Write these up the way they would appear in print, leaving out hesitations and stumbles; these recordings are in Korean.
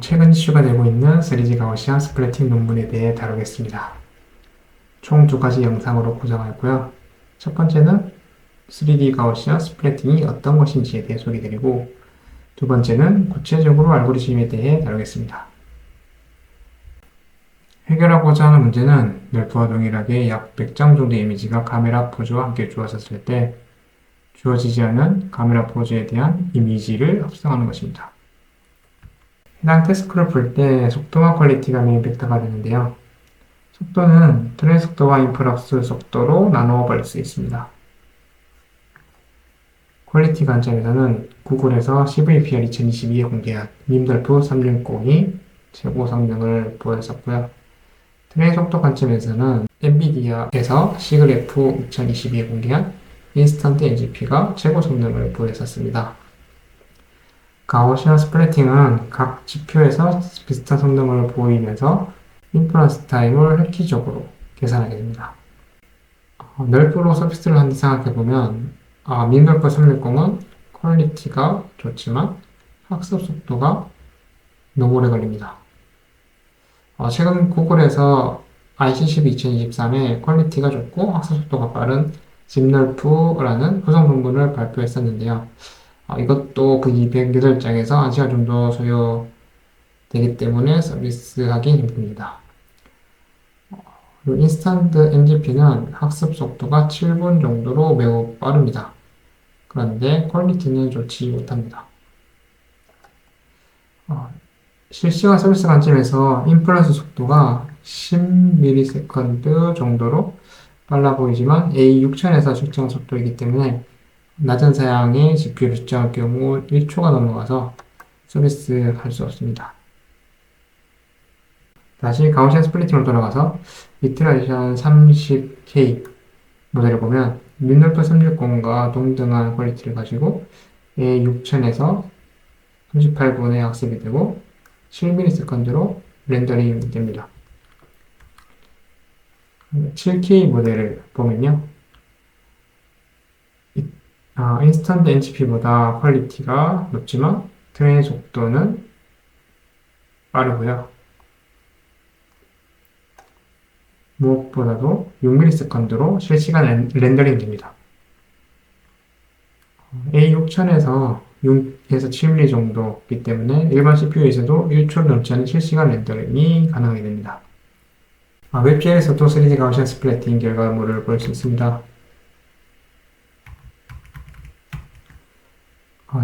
최근 이슈가 되고 있는 3D 가우시안 스플래팅 논문에 대해 다루겠습니다. 총 두 가지 영상으로 구성하였고요. 첫 번째는 3D 가우시안 스플래팅이 어떤 것인지에 대해 소개드리고, 두 번째는 구체적으로 알고리즘에 대해 다루겠습니다. 해결하고자 하는 문제는 넬프와 동일하게 약 100장 정도의 이미지가 카메라 포즈와 함께 주어졌을 때 주어지지 않은 카메라 포즈에 대한 이미지를 합성하는 것입니다. 해당 태스크를 풀 때 속도와 퀄리티가 메인 벡터가 되는데요. 속도는 트레이 속도와 인플럭스 속도로 나누어 버릴 수 있습니다. 퀄리티 관점에서는 구글에서 CVPR 2022에 공개한 밈돌프 360이 최고 성능을 보였었고요. 트레이 속도 관점에서는 엔비디아에서 시그래프 2022에 공개한 인스턴트 NGP가 최고 성능을 보였었습니다. 가우시안 스플래팅은 각 지표에서 비슷한 성능을 보이면서 인퍼런스 타임을 획기적으로 계산하게 됩니다. 널프로 서비스를 한번 생각해보면 민널프 360은 퀄리티가 좋지만 학습 속도가 너무 오래 걸립니다. 최근 구글에서 ICCB 2023에 퀄리티가 좋고 학습 속도가 빠른 집널프라는 구성 논문을 발표했었는데요. 이것도 그 208장에서 1시간 정도 소요되기 때문에 서비스하기 힘듭니다. 인스턴트 NGP는 학습 속도가 7분 정도로 매우 빠릅니다. 그런데 퀄리티는 좋지 못합니다. 실시간 서비스 관점에서 인플런스 속도가 10ms 정도로 빨라 보이지만 A6000에서 측정한 속도이기 때문에 낮은 사양의 GPU를 측정할 경우 1초가 넘어가서 서비스할 수 없습니다. 다시 가우시안 스플리팅으로 돌아가서 이트레이션 30K 모델을 보면 민널프 360과 동등한 퀄리티를 가지고 A6000에서 38분의 학습이 되고 7ms로 렌더링 됩니다. 7K 모델을 보면요. 인스턴트 NGP보다 퀄리티가 높지만 트레인 속도는 빠르고요. 무엇보다도 6ms로 실시간 렌더링 됩니다. A6000에서 6에서 7mm 정도이기 때문에 일반 CPU에서도 1초를 넘지 않은 실시간 렌더링이 가능하게 됩니다. 웹GL에서도 3D 가우시안 스플래팅 결과물을 볼 수 있습니다.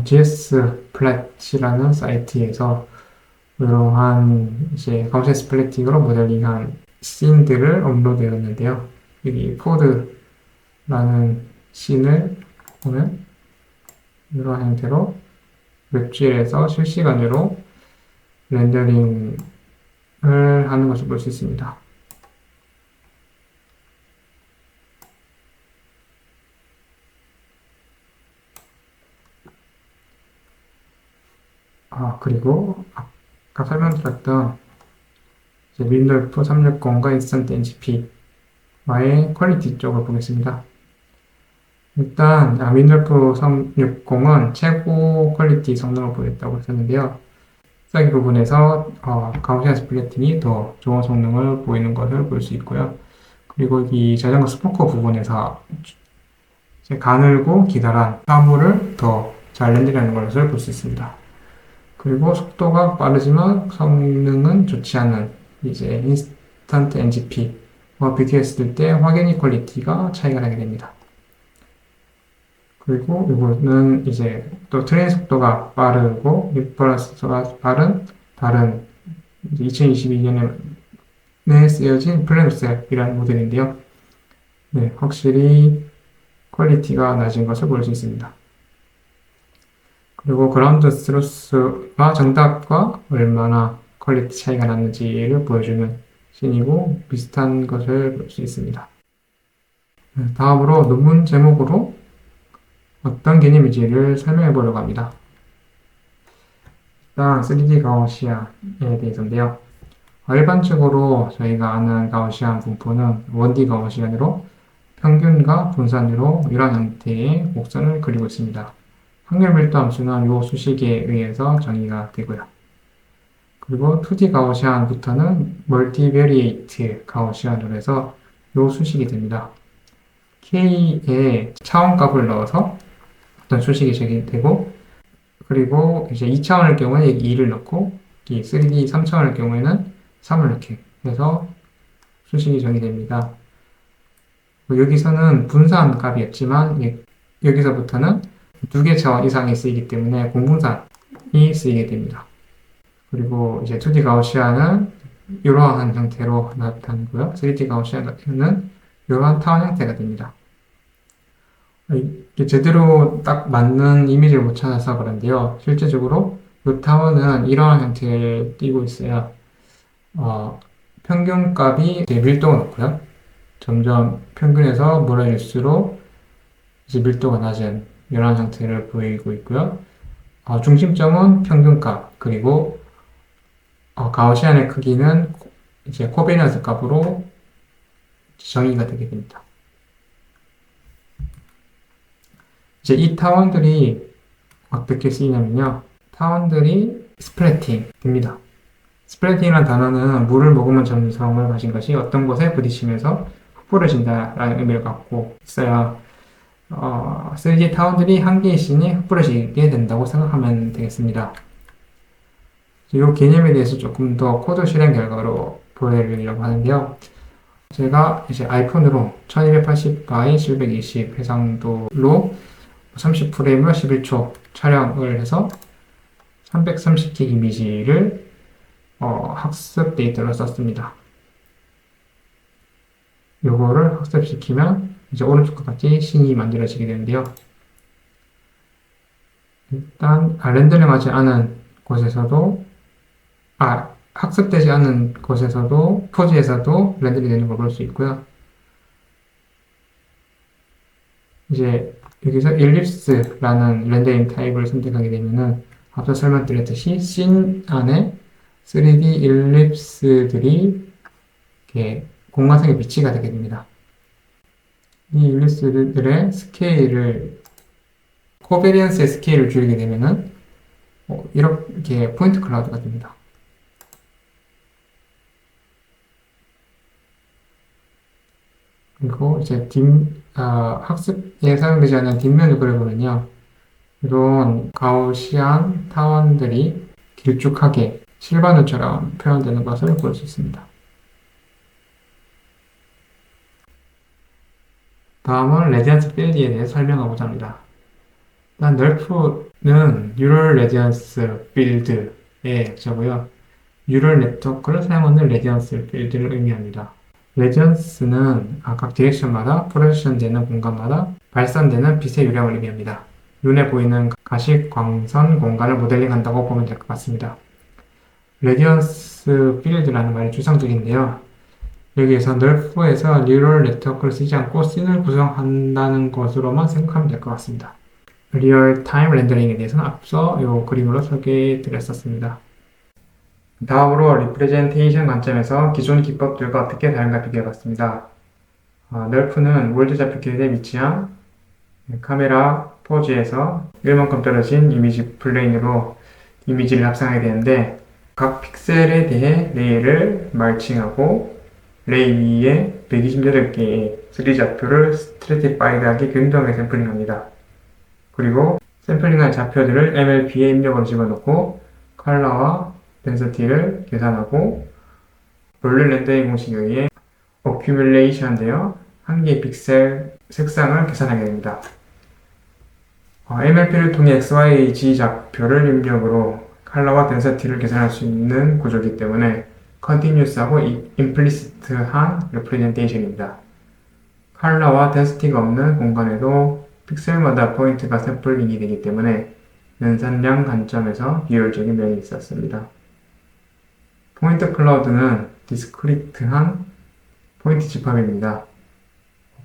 GS플랫이라는 사이트에서 이러한 이제 가우시안 스플래팅으로 모델링한 씬들을 업로드했는데요. 여기 포드라는 씬을 보면 이러한 형태로 웹GL에서 실시간으로 렌더링을 하는 것을 볼 수 있습니다. 그리고 아까 설명드렸던 윈돌프 360과 인스턴트 NGP와의 퀄리티 쪽을 보겠습니다. 일단 윈돌프 360은 최고 퀄리티 성능을 보였다고 했었는데요. 흡사기 부분에서 가우시안 스플래팅이 더 좋은 성능을 보이는 것을 볼 수 있고요. 그리고 이 자전거 스포커 부분에서 가늘고 기다란 사물을 더 잘 렌더링하는 것을 볼 수 있습니다. 그리고 속도가 빠르지만 성능은 좋지 않은 이제 인스턴트 NGP와 비교했을 때 확연히 퀄리티가 차이가 나게 됩니다. 그리고 이거는 이제 또 트레인 속도가 빠르고 인퍼런스가 빠른 다른 2022년에 쓰여진 플래너셀이라는 모델인데요. 네, 확실히 퀄리티가 낮은 것을 볼 수 있습니다. 그리고 그라운드 스루스와 정답과 얼마나 퀄리티 차이가 났는지를 보여주는 씬이고 비슷한 것을 볼 수 있습니다. 다음으로 논문 제목으로 어떤 개념인지를 설명해 보려고 합니다. 일단 3D 가우시안에 대해서인데요. 일반적으로 저희가 아는 가우시안 분포는 1D 가우시안으로 평균과 분산으로 이런 형태의 곡선을 그리고 있습니다. 확률 밀도 함수는 이 수식에 의해서 정의가 되고요. 그리고 2D 가우시안부터는 멀티베리에이트 가우시안으로 해서 요 수식이 됩니다. K에 차원값을 넣어서 어떤 수식이 제기되고, 그리고 이제 2차원일 경우에 2를 넣고, 이 3D 3차원일 경우에는 3을 넣게 해서 수식이 정의됩니다. 여기서는 분산 값이었지만 여기서부터는 2개 차원 이상이 쓰이기 때문에 공분산이 쓰이게 됩니다. 그리고 이제 2D 가우시안은 이러한 형태로 나타나고요. 3D 가우시안은 이러한 타원 형태가 됩니다. 이게 제대로 딱 맞는 이미지를 못 찾아서 그런데요. 실제적으로 이 타원은 이러한 형태를 띠고 있어요. 평균값이 밀도가 높고요. 점점 평균에서 멀어질수록 이제 밀도가 낮은 이런 형태를 보이고 있고요. 중심점은 평균값, 그리고 가우시안의 크기는 이제 코베니언스 값으로 정의가 되게 됩니다. 이제 이 타원들이 어떻게 쓰이냐면요. 타원들이 스플래팅 됩니다. 스플래팅이라는 단어는 물을 머금은 점성을 가진 것이 어떤 곳에 부딪히면서 흩뿌려진다라는 의미를 갖고 있어요. 3D 타원들이 한 개의 씬이 흩뿌려지게 된다고 생각하면 되겠습니다. 이 개념에 대해서 조금 더 코드 실행 결과로 보여드리려고 하는데요. 제가 이제 아이폰으로 1280x 720 해상도로 30프레임을 11초 촬영을 해서 330개 이미지를 학습 데이터로 썼습니다. 요거를 학습시키면 이제 오른쪽과 같이 씬이 만들어지게 되는데요. 일단 렌더링하지 않은 곳에서도 학습되지 않은 곳에서도 포즈에서도 렌더링 되는 걸 볼 수 있고요. 이제 여기서 일립스라는 렌더링 타입을 선택하게 되면은 앞서 설명드렸듯이 씬 안에 3D 일립스들이 이렇게 공간상의 비치가 되게 됩니다. 이 일립스들의 스케일을 코베리언스의 스케일을 줄이게 되면은 이렇게 포인트 클라우드가 됩니다. 그리고 이제 학습에 사용되지 않는 뒷면을 그려보면요. 이런 가우시안 타원들이 길쭉하게 실바누처럼 표현되는 것을 볼 수 있습니다. 다음은 레디언스 필드에 대해 설명하고자 합니다. 일단 널프는 뉴럴 레디언스 필드의 저고요. 뉴럴 네트워크를 사용하는 레디언스 필드를 의미합니다. 레디언스는 각 디렉션마다 프로젝션되는 공간마다 발산되는 빛의 유량을 의미합니다. 눈에 보이는 가시 광선 공간을 모델링한다고 보면 될 것 같습니다. 레디언스 필드라는 말이 추상적인데요. 여기에서 널프에서 뉴럴 네트워크를 쓰지 않고 씬을 구성한다는 것으로만 생각하면 될 것 같습니다. 리얼 타임 렌더링에 대해서는 앞서 이 그림으로 소개해 드렸었습니다. 다음으로 리프레젠테이션 관점에서 기존 기법들과 어떻게 다른가 비교해 봤습니다. 널프는 월드 좌표 기획에 위치한 카메라 포즈에서 1만큼 떨어진 이미지 플레인으로 이미지를 합성하게 되는데 각 픽셀에 대해 레이를 말칭하고 레이 위에 128개의 3D 좌표를 스트래티파이드하게 균등하게 샘플링합니다. 그리고 샘플링한 좌표들을 MLP에 입력으로 집어넣고 컬러와 덴서티를 계산하고 볼륨 렌더링 공식에 의해 어큐뮬레이션 되어 한 개의 픽셀 색상을 계산하게 됩니다. MLP를 통해 XYZ 좌표를 입력으로 컬러와 덴서티를 계산할 수 있는 구조이기 때문에 컨티뉴스하고 임플리시트한 레프레젠테이션입니다. 컬러와 덴서티가 없는 공간에도 픽셀마다 포인트가 샘플링이 되기 때문에 연산량 관점에서 비효율적인 면이 있었습니다. 포인트 클라우드는 디스크리트한 포인트 집합입니다.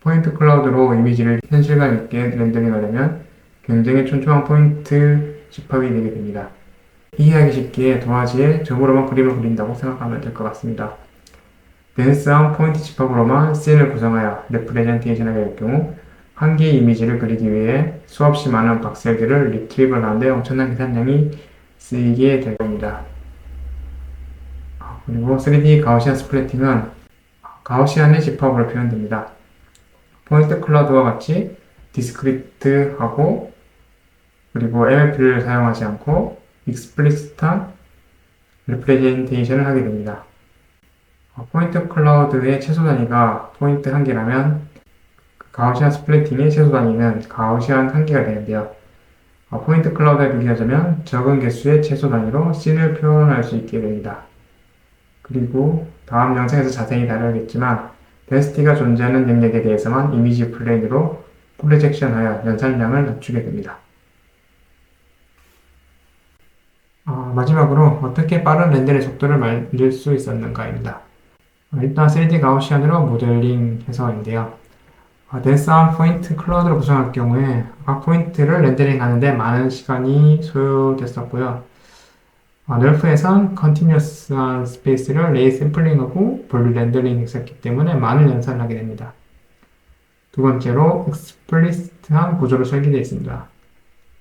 포인트 클라우드로 이미지를 현실감 있게 렌더링하려면 굉장히 촘촘한 포인트 집합이 되게 됩니다. 이해하기 쉽게 도화지에 점으로만 그림을 그린다고 생각하면 될 것 같습니다. 덴스한 포인트 집합으로만 씬을 구성하여 레프레젠테이션하게 할 경우 한 개의 이미지를 그리기 위해 수없이 많은 박셀들을 리트리브를 하는데 엄청난 계산량이 쓰이게 될 겁니다. 그리고 3D 가우시안 스플래팅은 가우시안의 집합으로 표현됩니다. 포인트 클라우드와 같이 디스크리트하고 그리고 MLP를 사용하지 않고 익스플리시트한 리프레젠테이션을 하게 됩니다. 포인트 클라우드의 최소 단위가 포인트 1개라면 가우시안 스플래팅의 최소 단위는 가우시안 1개가 되는데요. 포인트 클라우드에 비교하자면 적은 개수의 최소 단위로 씬을 표현할 수 있게 됩니다. 그리고 다음 영상에서 자세히 다루겠지만 데스티가 존재하는 영역에 대해서만 이미지 플레인으로 프로젝션하여 연산량을 낮추게 됩니다. 마지막으로 어떻게 빠른 렌더링 속도를 만들 수 있었는가입니다. 일단 3D 가우시안으로 모델링해서인데요. 덴스한 포인트 클라우드를 구성할 경우에 각 포인트를 렌더링 하는데 많은 시간이 소요됐었고요. 널프에선 컨티뉴어스한 스페이스를 레이 샘플링하고 분류 렌더링 했었기 때문에 많은 연산을 하게 됩니다. 두 번째로 익스플리시트한 구조로 설계되어 있습니다.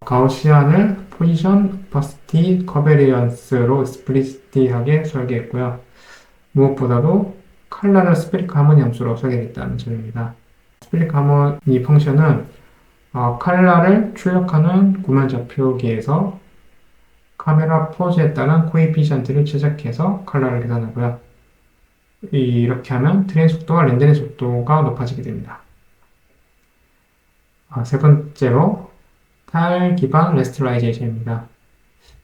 가우시안을 포지션, 오퍼시티, 커베리언스로 익스플리시티하게 설계했고요. 무엇보다도 컬러를 스피릿 하모니 함수로 설계됐다는 점입니다. 스피릿 하모니 펑션은 컬러를 출력하는 구만 좌표기에서 카메라 포즈에 따른 코에피션트를 최적해서 컬러를 계산하고요. 이렇게 하면 트레인 속도와 렌더링 속도가 높아지게 됩니다. 세 번째로 타일 기반 레스터라이제이션입니다.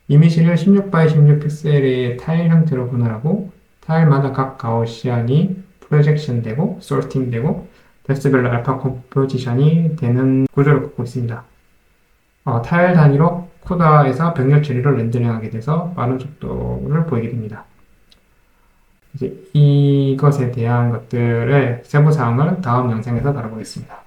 이미지를 16x 16 픽셀의 타일 형태로 분할하고 타일마다 각 가우시안이 프로젝션 되고 소팅 되고 뎁스별로 알파 컴포지션이 되는 구조를 갖고 있습니다. 타일 단위로 쿠다에서 병렬 처리로 렌더링하게 돼서 빠른 속도를 보이게 됩니다. 이제 이것에 대한 것들의 세부 사항을 다음 영상에서 다뤄보겠습니다.